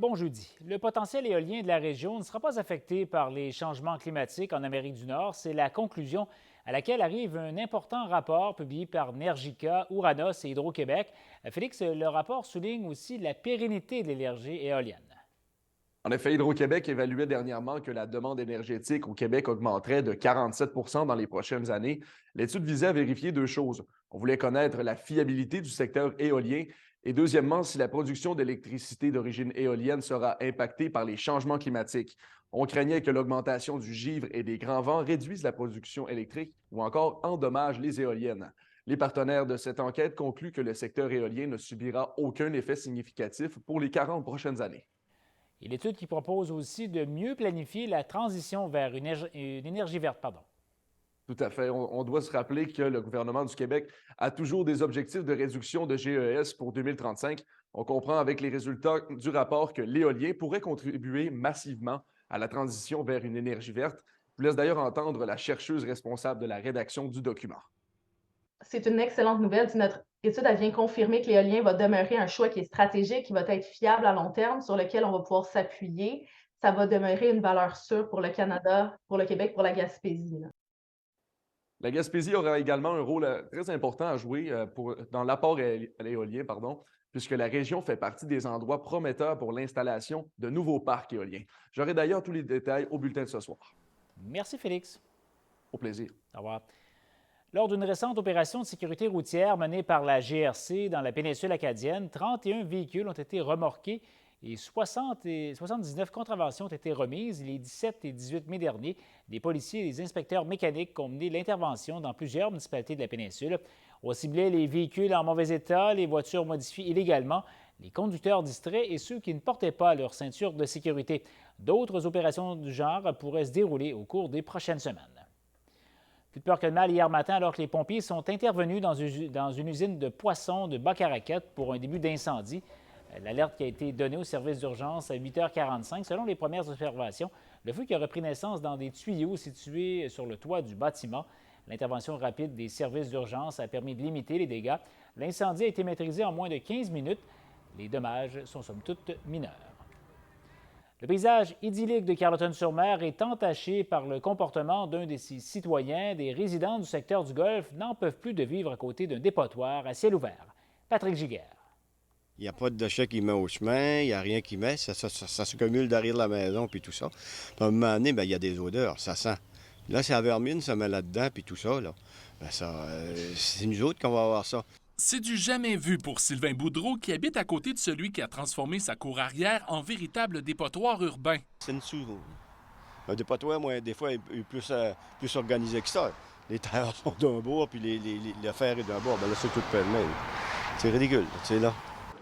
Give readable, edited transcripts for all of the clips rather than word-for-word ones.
bon jeudi. Le potentiel éolien de la région ne sera pas affecté par les changements climatiques en Amérique du Nord. C'est la conclusion à laquelle arrive un important rapport publié par Nergica, Ouranos et Hydro-Québec. Félix, le rapport souligne aussi la pérennité de l'énergie éolienne. En effet, Hydro-Québec évaluait dernièrement que la demande énergétique au Québec augmenterait de 47 dans les prochaines années. L'étude visait à vérifier deux choses. On voulait connaître la fiabilité du secteur éolien et deuxièmement, si la production d'électricité d'origine éolienne sera impactée par les changements climatiques. On craignait que l'augmentation du givre et des grands vents réduise la production électrique ou encore endommage les éoliennes. Les partenaires de cette enquête concluent que le secteur éolien ne subira aucun effet significatif pour les 40 prochaines années. Et l'étude qui propose aussi de mieux planifier la transition vers une énergie verte. Tout à fait. On doit se rappeler que le gouvernement du Québec a toujours des objectifs de réduction de GES pour 2035. On comprend avec les résultats du rapport que l'éolien pourrait contribuer massivement à la transition vers une énergie verte. Je vous laisse d'ailleurs entendre la chercheuse responsable de la rédaction du document. C'est une excellente nouvelle. Notre étude elle vient confirmer que l'éolien va demeurer un choix qui est stratégique, qui va être fiable à long terme, sur lequel on va pouvoir s'appuyer. Ça va demeurer une valeur sûre pour le Canada, pour le Québec, pour la Gaspésie. La Gaspésie aura également un rôle très important à jouer dans l'apport à l'éolien, puisque la région fait partie des endroits prometteurs pour l'installation de nouveaux parcs éoliens. J'aurai d'ailleurs tous les détails au bulletin de ce soir. Merci, Félix. Au plaisir. Au revoir. Lors d'une récente opération de sécurité routière menée par la GRC dans la péninsule acadienne, 31 véhicules ont été remorqués et 79 contraventions ont été remises. Les 17 et 18 mai dernier, des policiers et des inspecteurs mécaniques ont mené l'intervention dans plusieurs municipalités de la péninsule. On ciblait les véhicules en mauvais état, les voitures modifiées illégalement, les conducteurs distraits et ceux qui ne portaient pas leur ceinture de sécurité. D'autres opérations du genre pourraient se dérouler au cours des prochaines semaines. Plus de peur que de mal hier matin, alors que les pompiers sont intervenus dans une usine de poissons de Bac-à-Raquette pour un début d'incendie. L'alerte qui a été donnée au service d'urgence à 8h45. Selon les premières observations, le feu qui aurait pris naissance dans des tuyaux situés sur le toit du bâtiment. L'intervention rapide des services d'urgence a permis de limiter les dégâts. L'incendie a été maîtrisé en moins de 15 minutes. Les dommages sont somme toute mineurs. Le paysage idyllique de Carleton-sur-Mer est entaché par le comportement d'un de ses citoyens. Des résidents du secteur du Golfe n'en peuvent plus de vivre à côté d'un dépotoir à ciel ouvert. Patrick Giguère. Il n'y a pas de déchets qui met au chemin, il n'y a rien qui met, ça se cumule derrière la maison, puis tout ça. Puis à un moment donné, il y a des odeurs, ça sent. Là, c'est la vermine, ça met là-dedans, puis tout ça, là. C'est nous autres qu'on va avoir ça. C'est du jamais vu pour Sylvain Boudreau qui habite à côté de celui qui a transformé sa cour arrière en véritable dépotoir urbain. C'est une sous. Un dépotoir, moi, des fois, est plus organisé que ça. Les terres sont d'un bord, puis le fer est d'un bord. Là, c'est tout pêle-mêle. C'est ridicule, tu sais, là.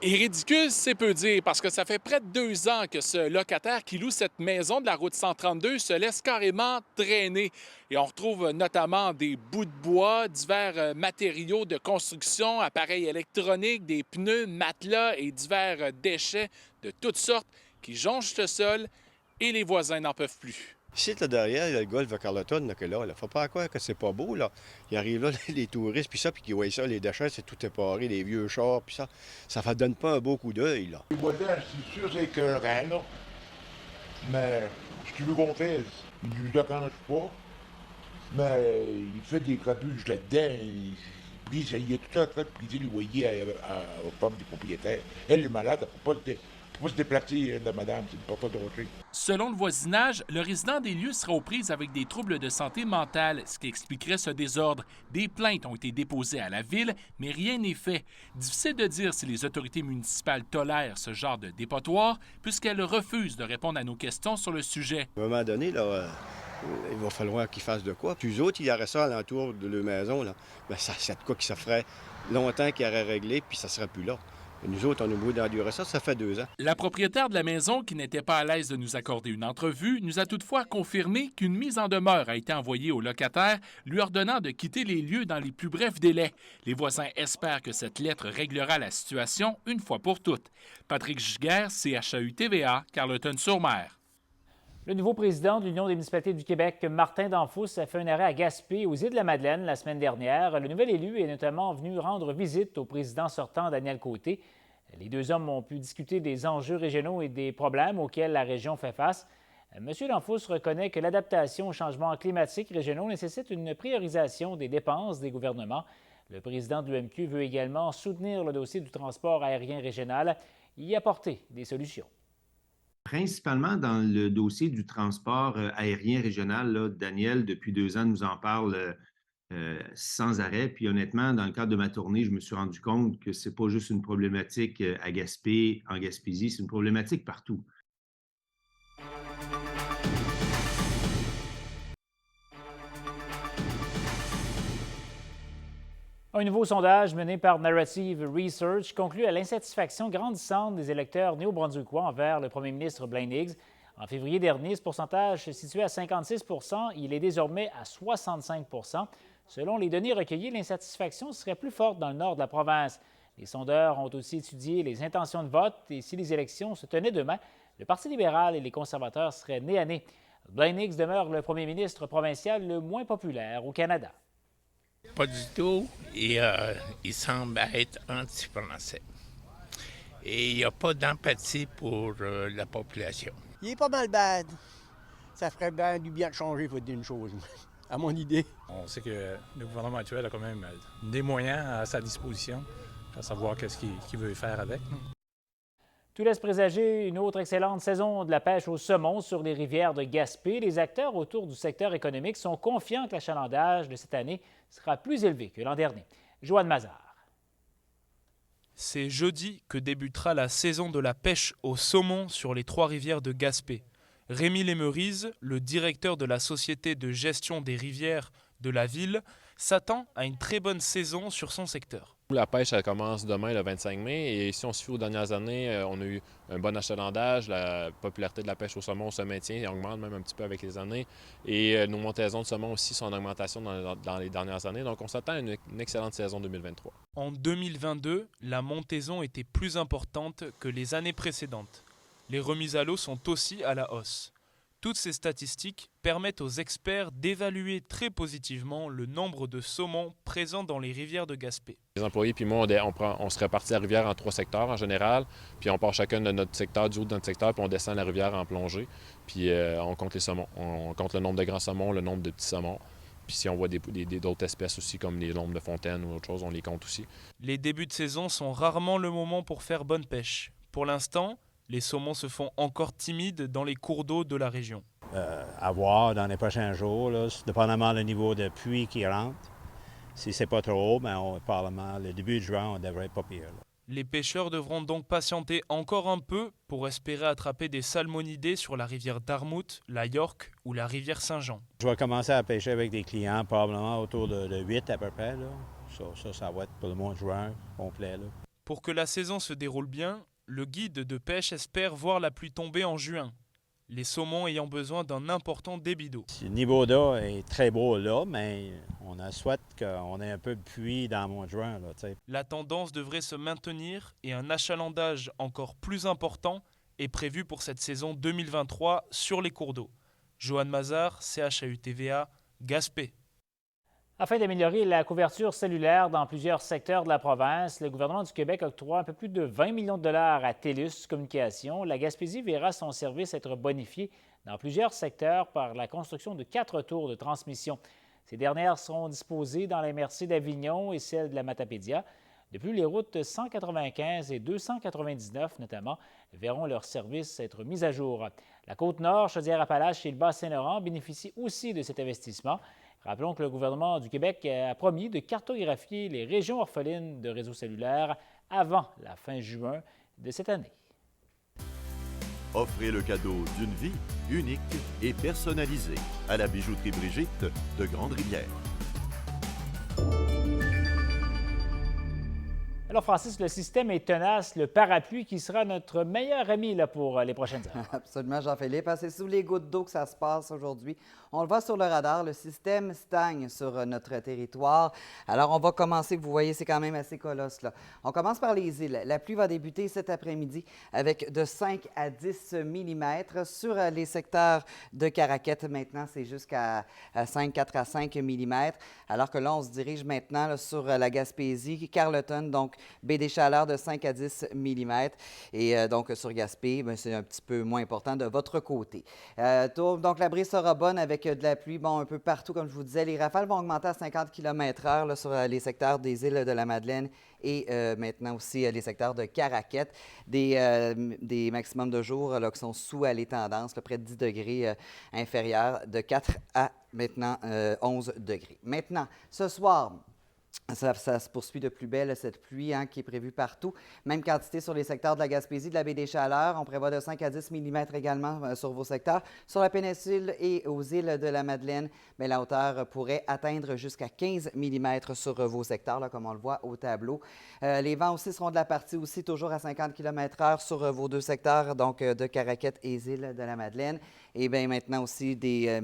Et ridicule, c'est peu dire, parce que ça fait près de 2 ans que ce locataire qui loue cette maison de la route 132 se laisse carrément traîner. Et on retrouve notamment des bouts de bois, divers matériaux de construction, appareils électroniques, des pneus, matelas et divers déchets de toutes sortes qui jonchent le sol et les voisins n'en peuvent plus. Ici, là, derrière, il y a le golfe à Carleton, là. Faut pas croire que c'est pas beau, là. Ils arrivent là, les touristes, puis ça, puis qu'ils voient ça, les déchets, c'est tout éparé, les vieux chars, puis ça. Ça ne donne pas un beau coup d'œil, là. Les voisins, c'est sûr, c'est écœurant, là. Mais, ce qu'il veut qu'on fasse, il ne nous arrange pas. Mais, il fait des crapuges là-dedans. Il est tout en train de briser le loyer aux femmes des propriétaires. Elle est malade, elle ne peut pas se déplacer, la madame, c'est une porte de rocher. Selon le voisinage, le résident des lieux sera aux prises avec des troubles de santé mentale, ce qui expliquerait ce désordre. Des plaintes ont été déposées à la ville, mais rien n'est fait. Difficile de dire si les autorités municipales tolèrent ce genre de dépotoir, puisqu'elles refusent de répondre à nos questions sur le sujet. À un moment donné, là, il va falloir qu'ils fassent de quoi. Puis eux autres, ils auraient ça alentour de leur maison, là. Bien, ça, c'est de quoi qui se ferait longtemps qu'ils auraient réglé, puis ça serait plus là. Nous autres, on a voulu endurer ça, ça fait 2 ans. La propriétaire de la maison, qui n'était pas à l'aise de nous accorder une entrevue, nous a toutefois confirmé qu'une mise en demeure a été envoyée au locataire, lui ordonnant de quitter les lieux dans les plus brefs délais. Les voisins espèrent que cette lettre réglera la situation une fois pour toutes. Patrick Giguère, CHAU-TVA, Carleton-sur-Mer. Le nouveau président de l'Union des municipalités du Québec, Martin Danfous, a fait un arrêt à Gaspé, aux Îles-de-la-Madeleine, la semaine dernière. Le nouvel élu est notamment venu rendre visite au président sortant, Daniel Côté. Les deux hommes ont pu discuter des enjeux régionaux et des problèmes auxquels la région fait face. M. Danfous reconnaît que l'adaptation aux changements climatiques régionaux nécessite une priorisation des dépenses des gouvernements. Le président de l'UMQ veut également soutenir le dossier du transport aérien régional et y apporter des solutions. Principalement dans le dossier du transport aérien régional, là, Daniel, depuis 2 ans, nous en parle sans arrêt. Puis honnêtement, dans le cadre de ma tournée, je me suis rendu compte que ce n'est pas juste une problématique à Gaspé, en Gaspésie, c'est une problématique partout. Un nouveau sondage mené par Narrative Research conclut à l'insatisfaction grandissante des électeurs néo-brunswickois envers le premier ministre Blaine Higgs. En février dernier, ce pourcentage se situait à 56 %. Il est désormais à 65 %. Selon les données recueillies, l'insatisfaction serait plus forte dans le nord de la province. Les sondeurs ont aussi étudié les intentions de vote et si les élections se tenaient demain, le Parti libéral et les conservateurs seraient nez à nez. Blaine Higgs demeure le premier ministre provincial le moins populaire au Canada. Pas du tout. Et, il semble être anti-français. Et il n'y a pas d'empathie pour la population. Il est pas mal bad. Ça ferait bien du bien de changer, il faut dire une chose, à mon idée. On sait que le gouvernement actuel a quand même des moyens à sa disposition, à savoir qu'est-ce qu'il veut faire avec. Tout laisse présager une autre excellente saison de la pêche au saumon sur les rivières de Gaspé. Les acteurs autour du secteur économique sont confiants que l'achalandage de cette année sera plus élevé que l'an dernier. Joanne Mazard. C'est jeudi que débutera la saison de la pêche au saumon sur les 3 rivières de Gaspé. Rémi Lemerise, le directeur de la Société de gestion des rivières de la ville, s'attend à une très bonne saison sur son secteur. La pêche, elle commence demain, le 25 mai, et si on se fie aux dernières années, on a eu un bon achalandage, la popularité de la pêche au saumon se maintient et augmente même un petit peu avec les années, et nos montaisons de saumon aussi sont en augmentation dans les dernières années, donc on s'attend à une excellente saison 2023. En 2022, la montaison était plus importante que les années précédentes. Les remises à l'eau sont aussi à la hausse. Toutes ces statistiques permettent aux experts d'évaluer très positivement le nombre de saumons présents dans les rivières de Gaspé. Les employés puis moi, on se répartit la rivière en 3 secteurs en général, puis on part chacun de notre secteur, du haut de notre secteur, puis on descend la rivière en plongée, puis on compte les saumons. On compte le nombre de grands saumons, le nombre de petits saumons. Puis si on voit d'autres espèces aussi, comme les lombes de fontaine ou autre chose, on les compte aussi. Les débuts de saison sont rarement le moment pour faire bonne pêche. Pour l'instant, les saumons se font encore timides dans les cours d'eau de la région. À voir dans les prochains jours, là, dépendamment du niveau de pluie qui rentre. Si c'est pas trop haut, bien, probablement le début de juin, on devrait être pas pire. Là. Les pêcheurs devront donc patienter encore un peu pour espérer attraper des salmonidés sur la rivière Dartmouth, la York ou la rivière Saint-Jean. Je vais commencer à pêcher avec des clients probablement autour de 8 à peu près. Là. Ça va être pour le mois de juin complet. Là. Pour que la saison se déroule bien, le guide de pêche espère voir la pluie tomber en juin, les saumons ayant besoin d'un important débit d'eau. Le niveau d'eau est très beau là, mais on souhaite qu'on ait un peu de pluie dans le mois de juin. Là, la tendance devrait se maintenir et un achalandage encore plus important est prévu pour cette saison 2023 sur les cours d'eau. Joanne Mazard, CHAU-TVA, Gaspé. Afin d'améliorer la couverture cellulaire dans plusieurs secteurs de la province, le gouvernement du Québec octroie un peu plus de 20 millions de dollars à TELUS Communications. La Gaspésie verra son service être bonifié dans plusieurs secteurs par la construction de 4 tours de transmission. Ces dernières seront disposées dans la MRC d'Avignon et celle de la Matapédia. De plus, les routes 195 et 299 notamment verront leur service être mis à jour. La Côte-Nord, Chaudière-Appalaches et le Bas-Saint-Laurent bénéficient aussi de cet investissement. Rappelons que le gouvernement du Québec a promis de cartographier les régions orphelines de réseaux cellulaires avant la fin juin de cette année. Offrez le cadeau d'une vie unique et personnalisée à la bijouterie Brigitte de Grande-Rivière. Alors Francis, le système est tenace, le parapluie qui sera notre meilleur ami là, pour les prochaines heures. Absolument, Jean-Philippe. C'est sous les gouttes d'eau que ça se passe aujourd'hui. On le voit sur le radar, le système stagne sur notre territoire. Alors, on va commencer, vous voyez, c'est quand même assez colosse, là. On commence par les îles. La pluie va débuter cet après-midi avec de 5 à 10 mm. Sur les secteurs de Caraquette, maintenant, c'est jusqu'à 4 à 5 mm. Alors que là, on se dirige maintenant là, sur la Gaspésie, Carleton, donc Baie des Chaleurs de 5 à 10 mm. Et donc, sur Gaspé, c'est un petit peu moins important de votre côté. Donc, la brise sera bonne avec de la pluie, un peu partout, comme je vous disais. Les rafales vont augmenter à 50 km/h là, sur les secteurs des îles de la Madeleine et maintenant aussi les secteurs de Caraquette. Des maximums de jour là, qui sont sous les tendances, là, près de 10 degrés inférieurs, de 4 à maintenant 11 degrés. Maintenant, ce soir, ça se poursuit de plus belle, cette pluie qui est prévue partout. Même quantité sur les secteurs de la Gaspésie, de la baie des Chaleurs. On prévoit de 5 à 10 mm également sur vos secteurs. Sur la péninsule et aux îles de la Madeleine, mais la hauteur pourrait atteindre jusqu'à 15 mm sur vos secteurs, là, comme on le voit au tableau. Les vents aussi seront de la partie aussi toujours à 50 km/h sur vos deux secteurs, donc de Caraquette et îles de la Madeleine. Et bien maintenant aussi des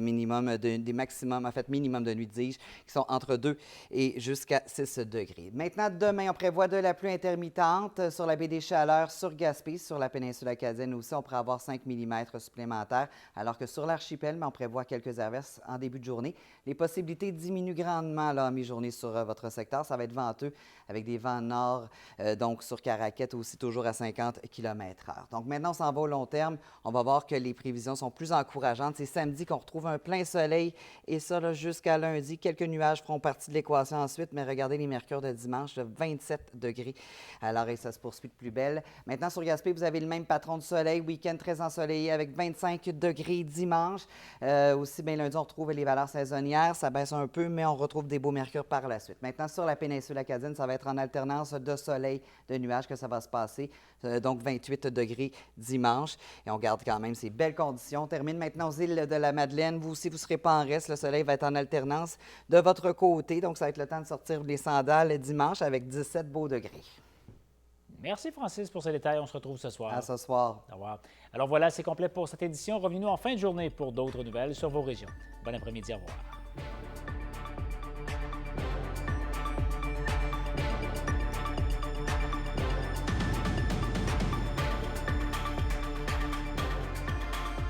maximums, en fait, minimum de nuit-dige qui sont entre 2 et jusqu'à 6 degrés. Maintenant, demain, on prévoit de la pluie intermittente sur la baie des Chaleurs, sur Gaspé, sur la péninsule acadienne aussi. On pourrait avoir 5 mm supplémentaires, alors que sur l'archipel, on prévoit quelques averses en début de journée. Les possibilités diminuent grandement là, en mi-journée sur votre secteur. Ça va être venteux avec des vents nord, donc sur Caraquette aussi, toujours à 50 km/h. Donc maintenant, on s'en va au long terme. On va voir que les prévisions sont plus encourageantes. C'est samedi qu'on retrouve un plein soleil et ça jusqu'à lundi. Quelques nuages feront partie de l'équation ensuite, mais regardez les mercures de dimanche, de 27 degrés. Alors, et ça se poursuit de plus belle. Maintenant, sur Gaspé, vous avez le même patron de soleil, week-end très ensoleillé avec 25 degrés dimanche. Aussi, bien lundi, on retrouve les valeurs saisonnières. Ça baisse un peu, mais on retrouve des beaux mercures par la suite. Maintenant, sur la péninsule acadienne, ça va être en alternance de soleil, de nuages que ça va se passer. Donc, 28 degrés dimanche. Et on garde quand même ces belles conditions. On termine maintenant aux îles de la Madeleine. Vous aussi, vous ne serez pas en reste. Le soleil va être en alternance de votre côté. Donc, ça va être le temps de sortir les sandales dimanche avec 17 beaux degrés. Merci, Francis, pour ces détails. On se retrouve ce soir. À ce soir. Au revoir. Alors voilà, c'est complet pour cette édition. Revenez-nous en fin de journée pour d'autres nouvelles sur vos régions. Bon après-midi, au revoir.